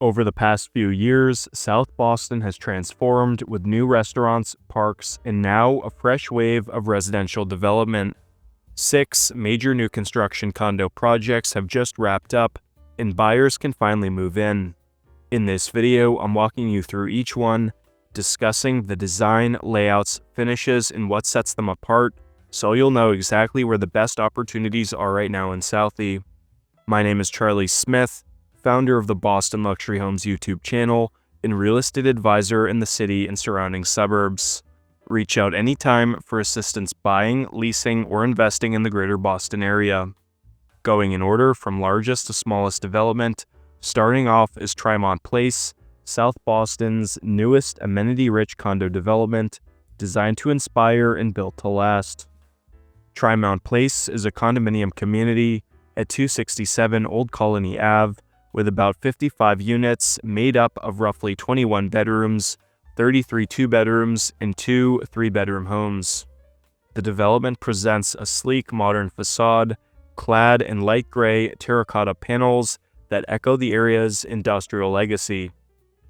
Over the past few years, South Boston has transformed with new restaurants, parks, and now a fresh wave of residential development. 6 major new construction condo projects have just wrapped up, and buyers can finally move in. In this video, I'm walking you through each one, discussing the design, layouts, finishes, and what sets them apart, so you'll know exactly where the best opportunities are right now in Southie. My name is Charlie Smith, founder of the Boston Luxury Homes YouTube channel and real estate advisor in the city and surrounding suburbs. Reach out anytime for assistance buying, leasing, or investing in the greater Boston area. Going in order from largest to smallest development, starting off is Trimount Place, South Boston's newest amenity-rich condo development, designed to inspire and built to last. Trimount Place is a condominium community at 267 Old Colony Ave, with about 55 units made up of roughly 21 bedrooms, 33 two-bedrooms, and 2 three-bedroom homes. The development presents a sleek modern facade, clad in light gray terracotta panels that echo the area's industrial legacy.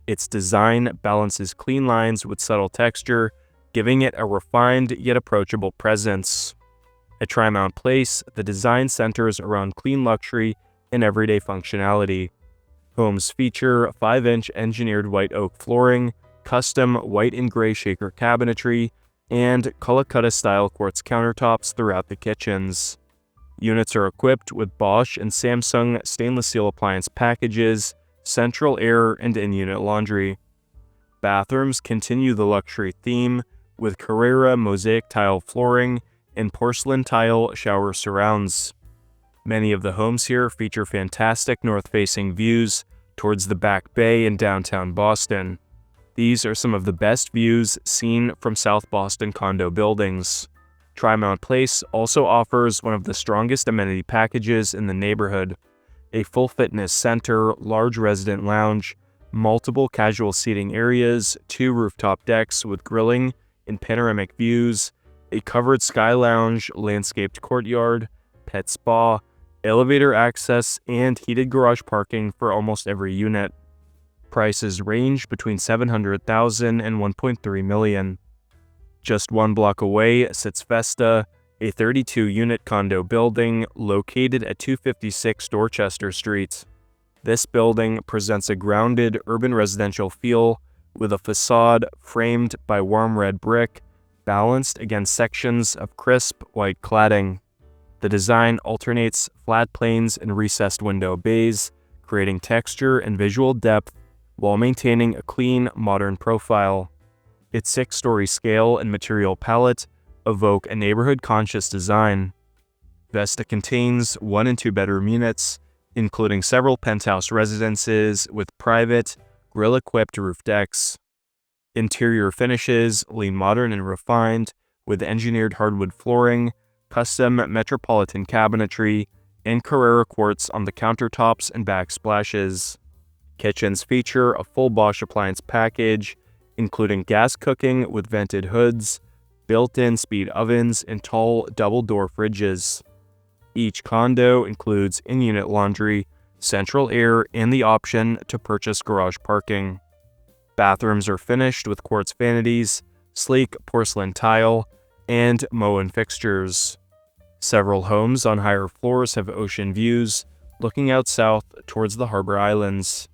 Its design balances clean lines with subtle texture, giving it a refined yet approachable presence. At Trimount Place, the design centers around clean luxury and everyday functionality. Homes feature 5-inch engineered white oak flooring, custom white and gray shaker cabinetry, and Calcutta-style quartz countertops throughout the kitchens. Units are equipped with Bosch and Samsung stainless steel appliance packages, central air, and in-unit laundry. Bathrooms continue the luxury theme with Carrera mosaic tile flooring and porcelain tile shower surrounds. Many of the homes here feature fantastic north-facing views towards the Back Bay in downtown Boston. These are some of the best views seen from South Boston condo buildings. Trimount Place also offers one of the strongest amenity packages in the neighborhood: a full fitness center, large resident lounge, multiple casual seating areas, 2 rooftop decks with grilling and panoramic views, a covered sky lounge, landscaped courtyard, pet spa, elevator access, and heated garage parking for almost every unit. Prices range between $700,000 and $1.3 million. Just 1 block away sits Vesta, a 32-unit condo building located at 256 Dorchester Street. This building presents a grounded urban residential feel with a facade framed by warm red brick, balanced against sections of crisp white cladding. The design alternates flat planes and recessed window bays, creating texture and visual depth while maintaining a clean, modern profile. Its 6-story scale and material palette evoke a neighborhood-conscious design. Vesta contains 1 and 2 bedroom units, including several penthouse residences with private, grill-equipped roof decks. Interior finishes lean modern and refined, with engineered hardwood flooring, custom metropolitan cabinetry, and Carrera quartz on the countertops and backsplashes. Kitchens feature a full Bosch appliance package, including gas cooking with vented hoods, built-in speed ovens, and tall double-door fridges. Each condo includes in-unit laundry, central air, and the option to purchase garage parking. Bathrooms are finished with quartz vanities, sleek porcelain tile, and Moen fixtures. Several homes on higher floors have ocean views, looking out south towards the harbor islands.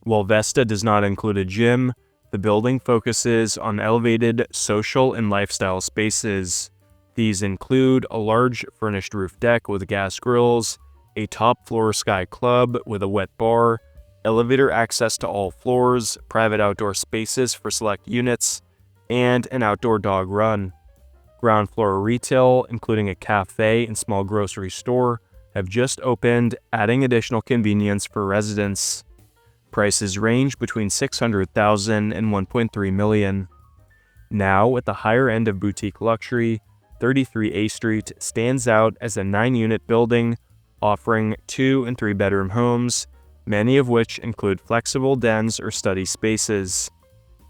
While Vesta does not include a gym, the building focuses on elevated social and lifestyle spaces. These include a large furnished roof deck with gas grills, a top-floor sky club with a wet bar, elevator access to all floors, private outdoor spaces for select units, and an outdoor dog run. Ground floor retail, including a cafe and small grocery store, have just opened, adding additional convenience for residents. Prices range between $600,000 and $1.3 million. Now, at the higher end of boutique luxury, 33 A Street stands out as a 9-unit building offering 2 and 3 bedroom homes, many of which include flexible dens or study spaces.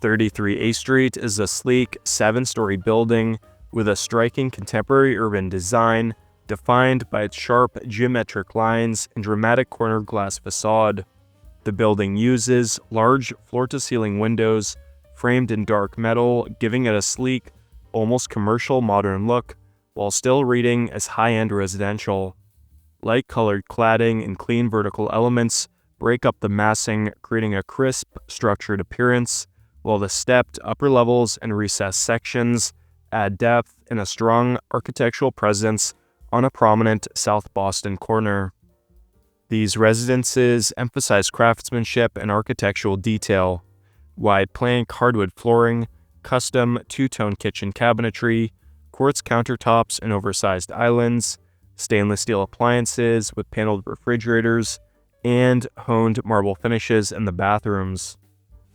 33 A Street is a sleek 7-story building with a striking contemporary urban design defined by its sharp geometric lines and dramatic corner glass facade. The building uses large floor-to-ceiling windows framed in dark metal, giving it a sleek, almost commercial modern look, while still reading as high-end residential. Light-colored cladding and clean vertical elements break up the massing, creating a crisp, structured appearance, while the stepped upper levels and recessed sections add depth and a strong architectural presence on a prominent South Boston corner. These residences emphasize craftsmanship and architectural detail. Wide plank hardwood flooring, custom two-tone kitchen cabinetry, quartz countertops and oversized islands, stainless steel appliances with paneled refrigerators, and honed marble finishes in the bathrooms.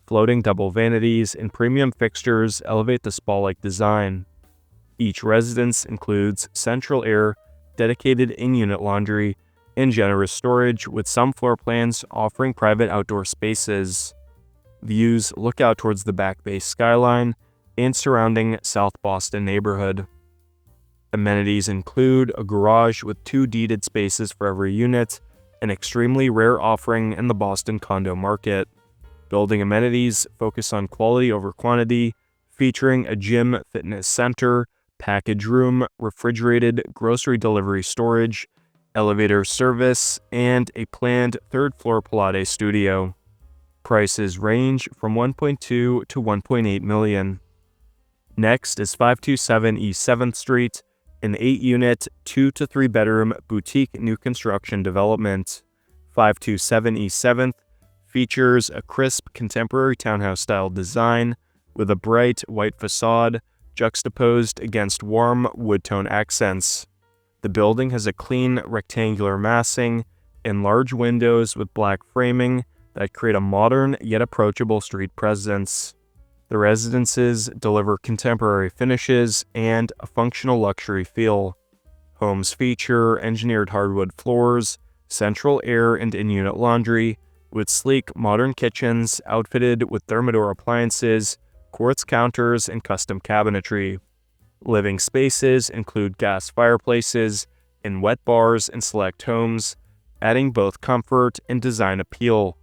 Floating double vanities and premium fixtures elevate the spa-like design. Each residence includes central air, dedicated in-unit laundry, and generous storage, with some floor plans offering private outdoor spaces. Views look out towards the Back Bay skyline and surrounding South Boston neighborhood. Amenities include a garage with 2 deeded spaces for every unit, an extremely rare offering in the Boston condo market. Building amenities focus on quality over quantity, featuring a gym, fitness center, package room, refrigerated grocery delivery storage, elevator service, and a planned third-floor Pilates studio. Prices range from $1.2 to $1.8 million. Next is 527 East 7th Street, an 8-unit, 2 to 3 bedroom boutique new construction development. 527 East 7th features a crisp contemporary townhouse-style design with a bright white facade juxtaposed against warm wood tone accents. The building has a clean rectangular massing and large windows with black framing that create a modern yet approachable street presence. The residences deliver contemporary finishes and a functional luxury feel. Homes feature engineered hardwood floors, central air and in-unit laundry, with sleek modern kitchens outfitted with Thermador appliances, quartz counters, and custom cabinetry. Living spaces include gas fireplaces and wet bars in select homes, adding both comfort and design appeal.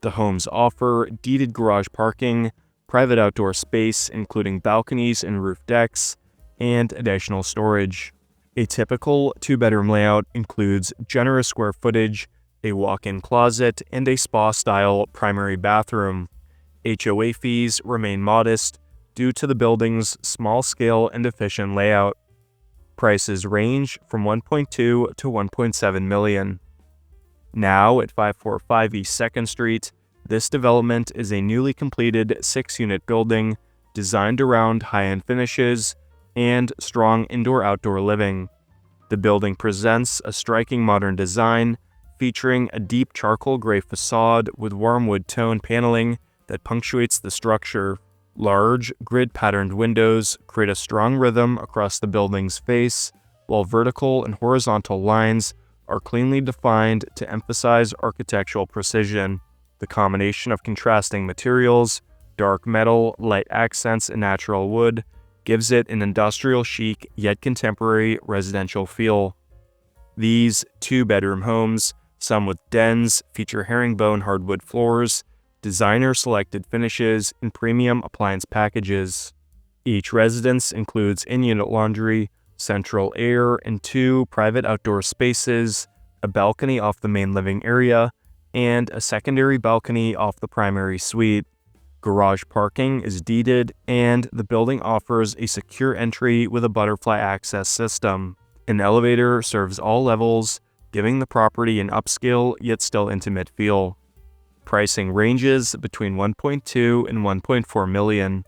The homes offer deeded garage parking, private outdoor space including balconies and roof decks, and additional storage. A typical 2-bedroom layout includes generous square footage, a walk-in closet, and a spa-style primary bathroom. HOA fees remain modest due to the building's small-scale and efficient layout. Prices range from $1.2 to $1.7 million. Now at 545 East 2nd Street, this development is a newly completed 6-unit building designed around high-end finishes and strong indoor-outdoor living. The building presents a striking modern design featuring a deep charcoal gray facade with warm wood tone paneling that punctuates the structure. Large, grid-patterned windows create a strong rhythm across the building's face, while vertical and horizontal lines are cleanly defined to emphasize architectural precision. The combination of contrasting materials, dark metal, light accents, and natural wood gives it an industrial chic yet contemporary residential feel. These 2-bedroom homes, some with dens, feature herringbone hardwood floors, designer-selected finishes, and premium appliance packages. Each residence includes in-unit laundry, central air, and 2 private outdoor spaces, a balcony off the main living area, and a secondary balcony off the primary suite. Garage parking is deeded, and the building offers a secure entry with a butterfly access system. An elevator serves all levels, giving the property an upscale yet still intimate feel. Pricing ranges between $1.2 and $1.4 million.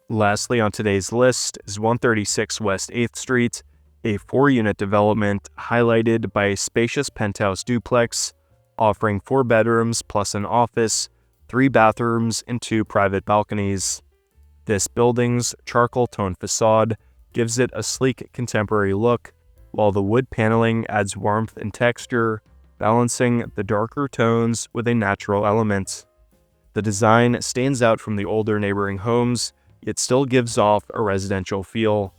Lastly on today's list is 136 West 8th Street, a 4-unit development highlighted by a spacious penthouse duplex offering 4 bedrooms plus an office, 3 bathrooms, and 2 private balconies. This building's charcoal tone facade gives it a sleek contemporary look, while the wood paneling adds warmth and texture, balancing the darker tones with a natural element. The design stands out from the older neighboring homes, yet still gives off a residential feel.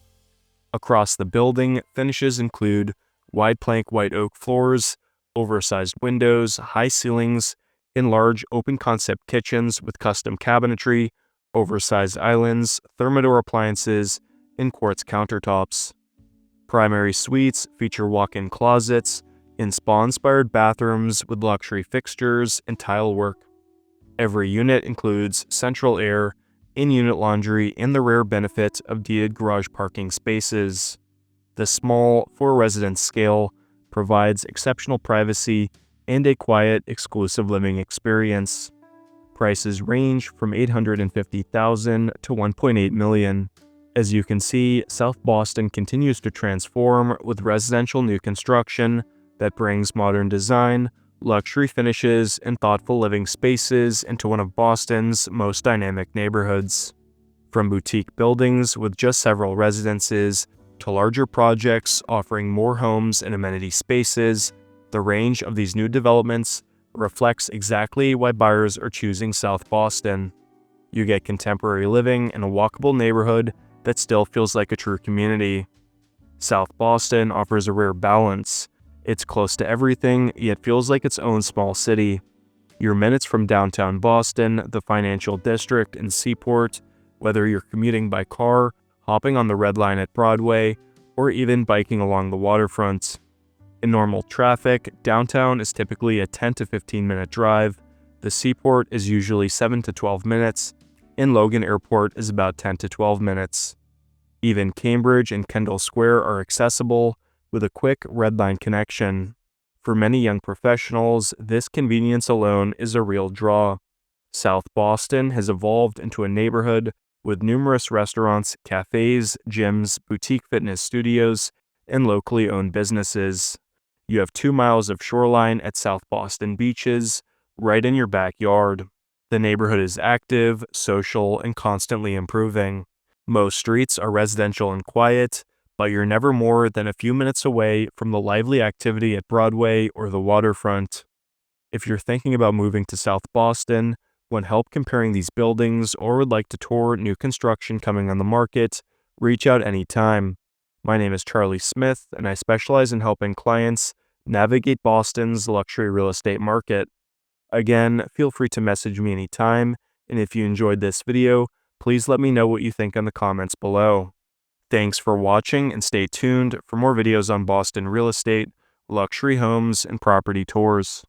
Across the building, finishes include wide plank white oak floors, oversized windows, high ceilings, in large open-concept kitchens with custom cabinetry, oversized islands, Thermador appliances, and quartz countertops. Primary suites feature walk-in closets and spa-inspired bathrooms with luxury fixtures and tile work. Every unit includes central air, in-unit laundry, and the rare benefit of deeded garage parking spaces. The small, four-residence scale provides exceptional privacy and a quiet, exclusive living experience. Prices range from $850,000 to $1.8 million. As you can see, South Boston continues to transform with residential new construction that brings modern design, luxury finishes, and thoughtful living spaces into one of Boston's most dynamic neighborhoods. From boutique buildings with just several residences to larger projects offering more homes and amenity spaces, the range of these new developments reflects exactly why buyers are choosing South Boston. You get contemporary living in a walkable neighborhood that still feels like a true community. South Boston offers a rare balance. It's close to everything, yet feels like its own small city. You're minutes from downtown Boston, the financial district, and Seaport, whether you're commuting by car, hopping on the Red Line at Broadway, or even biking along the waterfront. In normal traffic, downtown is typically a 10 to 15 minute drive, the Seaport is usually 7 to 12 minutes, and Logan Airport is about 10 to 12 minutes. Even Cambridge and Kendall Square are accessible with a quick Red Line connection. For many young professionals, this convenience alone is a real draw. South Boston has evolved into a neighborhood with numerous restaurants, cafes, gyms, boutique fitness studios, and locally owned businesses. You have 2 miles of shoreline at South Boston beaches, right in your backyard. The neighborhood is active, social, and constantly improving. Most streets are residential and quiet, but you're never more than a few minutes away from the lively activity at Broadway or the waterfront. If you're thinking about moving to South Boston, want help comparing these buildings, or would like to tour new construction coming on the market, reach out anytime. My name is Charlie Smith, and I specialize in helping clients navigate Boston's luxury real estate market. Again, feel free to message me anytime, and if you enjoyed this video, please let me know what you think in the comments below. Thanks for watching, and stay tuned for more videos on Boston real estate, luxury homes, and property tours.